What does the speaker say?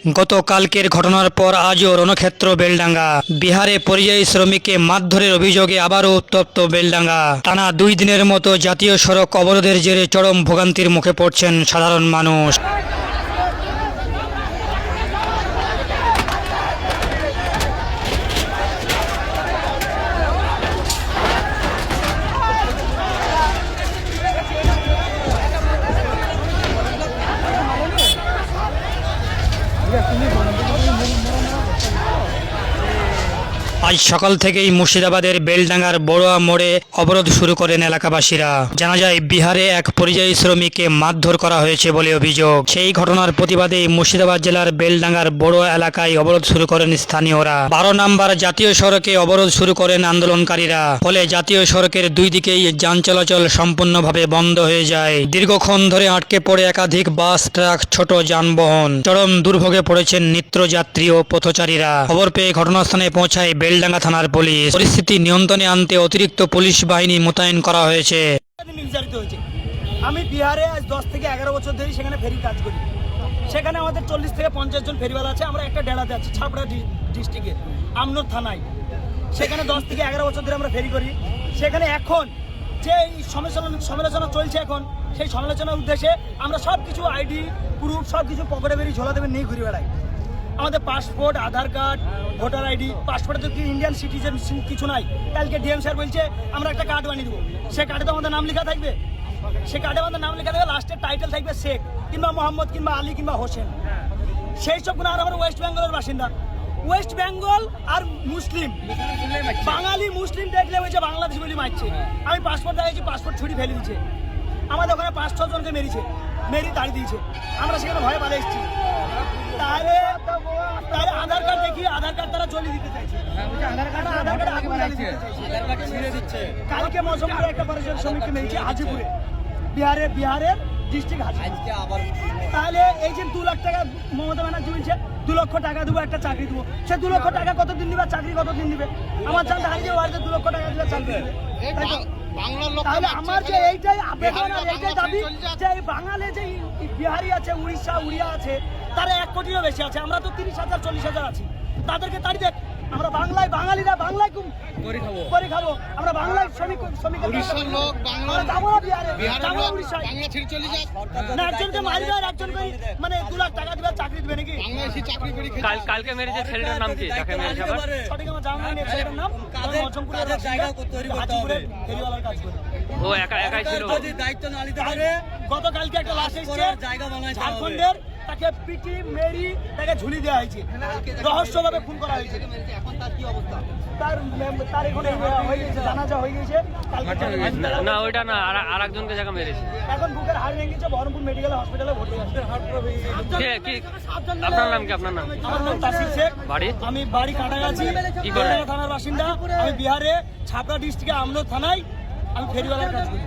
গতকালকের ঘটনার পর আজও রণক্ষেত্র বেলডাঙ্গা। বিহারে পরিযায়ী শ্রমিককে মারধরের অভিযোগে আবারও উত্তপ্ত বেলডাঙ্গা। টানা 2 দিনের মতো জাতীয় সড়ক অবরোধের জেরে চরম ভোগান্তির মুখে পড়ছেন সাধারণ মানুষ। আজ সকাল থেকেই মুর্শিদাবাদের বেলডাঙ্গার বড়ুয়া মোড়ে অবরোধ শুরু করেন এলাকাবাসীরা। জানা যায় বিহারে এক পরিযায়ী শ্রমিককে মারধর করা হয়েছে বলে অভিযোগ। সেই ঘটনার প্রতিবাদে মুর্শিদাবাদ জেলার বেলডাঙ্গার বড়ুয়া এলাকায় অবরোধ শুরু করেন স্থানীয়রা। 12 নম্বর জাতীয় সড়কে অবরোধ শুরু করেন আন্দোলনকারীরা। ফলে জাতীয় সড়কের দুই দিকেই যান চলাচল সম্পূর্ণভাবে বন্ধ হয়ে যায়। দীর্ঘক্ষণ ধরে আটকে পড়ে একাধিক বাস, ট্রাক, ছোট যানবাহন। চরম দুর্ভোগে পড়েছেন নিত্যযাত্রী ও পথচারীরা। খবর পেয়ে ঘটনাস্থানে পৌঁছায় বেলডাঙ্গা থানার পুলিশ। পরিস্থিতি নিয়ন্ত্রণে আনতে অতিরিক্ত পুলিশ বাহিনী মোতায়েন করা হয়েছে। আমি বিহারে আজ 10 থেকে 11 বছর ধরে সেখানে ফেরি কাজ করি। সেখানে আমাদের 40 থেকে 50 জন ফেরিওয়ালা আছে। আমরা একটা ডেরাতে আছি ছাপড়া ডিস্ট্রিক্টে আমনোর থানায়। সেখানে 10 থেকে 11 বছর ধরে আমরা ফেরি করি। সেখানে এখন যে সমালোচনা চলছে, এখন সেই সমালোচনার উদ্দেশ্যে আমরা সব কিছু আইডি প্রুফ সব কিছু পকেটে বেরিয়ে ঝোলা দেবেন নিয়ে ঘুরে বেড়াই। আমাদের পাসপোর্ট, আধার কার্ড, ভোটার আইডি, পাসপোর্টে তো ইন্ডিয়ান সিটিজেন কিছু নাই। কালকে ডিএম স্যার বলছে আমরা একটা কার্ড বানিয়ে দেবো। সে কার্ডে তো আমাদের নাম লেখা থাকবে। সে কার্ডে আমাদের নাম লেখা থাকবে, লাস্টের টাইটেল থাকবে শেখ কিংবা মোহাম্মদ কিংবা আলী কিংবা হোসেন। সেই সবগুলো। আর আমরা ওয়েস্ট বেঙ্গলের বাসিন্দা। ওয়েস্ট বেঙ্গল আর মুসলিম, বাঙালি মুসলিম দেখলে হয়েছে বাংলাদেশ বলে মারছে। আমি পাসপোর্ট দেখাইছি, পাসপোর্ট ছুরি ফেলে দিচ্ছে। আমাদের ওখানে 5-6 জনকে মেরেছে, মেরি তাড়ি দিয়েছে। আমরা সেখানে ভয়ে পালিয়ে এসেছি। তাহলে আধার কার্ড দেখি, আধার কার্ড তারা চলে দিতে চাইছে। কালকে মৌসুমপুরে একটা পরিযায়ী শ্রমিককে মেরেছে হাজিপুরে, বিহারের ডিস্ট্রিক্ট হাজিপুর। তাহলে এই যে 2 লাখ টাকা মমতা ব্যানার্জি বলছে 2 লক্ষ টাকা দেবো, একটা চাকরি দেবো। সে 2 লক্ষ টাকা কতদিন দিবে, চাকরি কতদিন দিবে? আমার জানতে হারিয়ে যে বাড়িতে 2 লক্ষ টাকা দিলে চাকরি দিবে। তাহলে আমার যে এইটাই আবেদন আর এইটাই দাবি যে এই বাঙালি যে বিহারি আছে, উড়িয়া আছে, তারা 1 কোটিরও বেশি আছে। আমরা তো 30,000 40,000 আছি। তাদেরকে তাড়ি দেখ। আমরা বাংলায়, বাঙালিরা বাংলায় করে খাবো। আমরা বাংলায় শ্রমিক উড়িষ্যার লোক, বাংলা যাবো না বিহারে, যাবো না উড়িষ্যায়। বাংলা ছেড়ে চলে যাক না, একজনকে মারবে আর একজনকে মানে 2 লাখ টাকা দিবে, চাকরি দিবে নাকি? বাংলা এসে চাকরি করে খেয়ে কালকে মেরেছে ছেলেটার নাম কি? যাকে মেরেছে আবার সঠিক আমার জানা নেই ছেলেটার নাম। মৌসুমপুরের জায়গা তৈরি করতে হবে, ফেরিওয়ালার কাজ করে। ও একাই ছিল, যদি দায়িত্ব না নিতে পারে। গতকালকে একটা লাশ এসেছে জায়গা বানায় ঝাড়খণ্ডের, তাকে পিটি মেরি তাকে ঝুলি দেওয়া হয়েছে, রহস্যভাবে খুন করা হয়েছে। এখন তার কি অবস্থা? তার এখন হয়ে গেছে, জানাজা হয়ে গেছে। না ওইটা না, আর একজনকে জায়গা মেরেছে। এখন বুকের হাড় ভেঙে গেছে, বহরমপুর মেডিকেল হসপিটালে ভর্তি আছে। আপনার নাম কি? আপনার নাম? আমার নাম তাসির শেখ। বাড়ি? আমি বাড়ি কাটাগাছি, থানার বাসিন্দা। আমি বিহারে ছাপড়া ডিস্ট্রিক্টে আমনোর থানায় আমি ফেরিওয়ালার কাজ করি।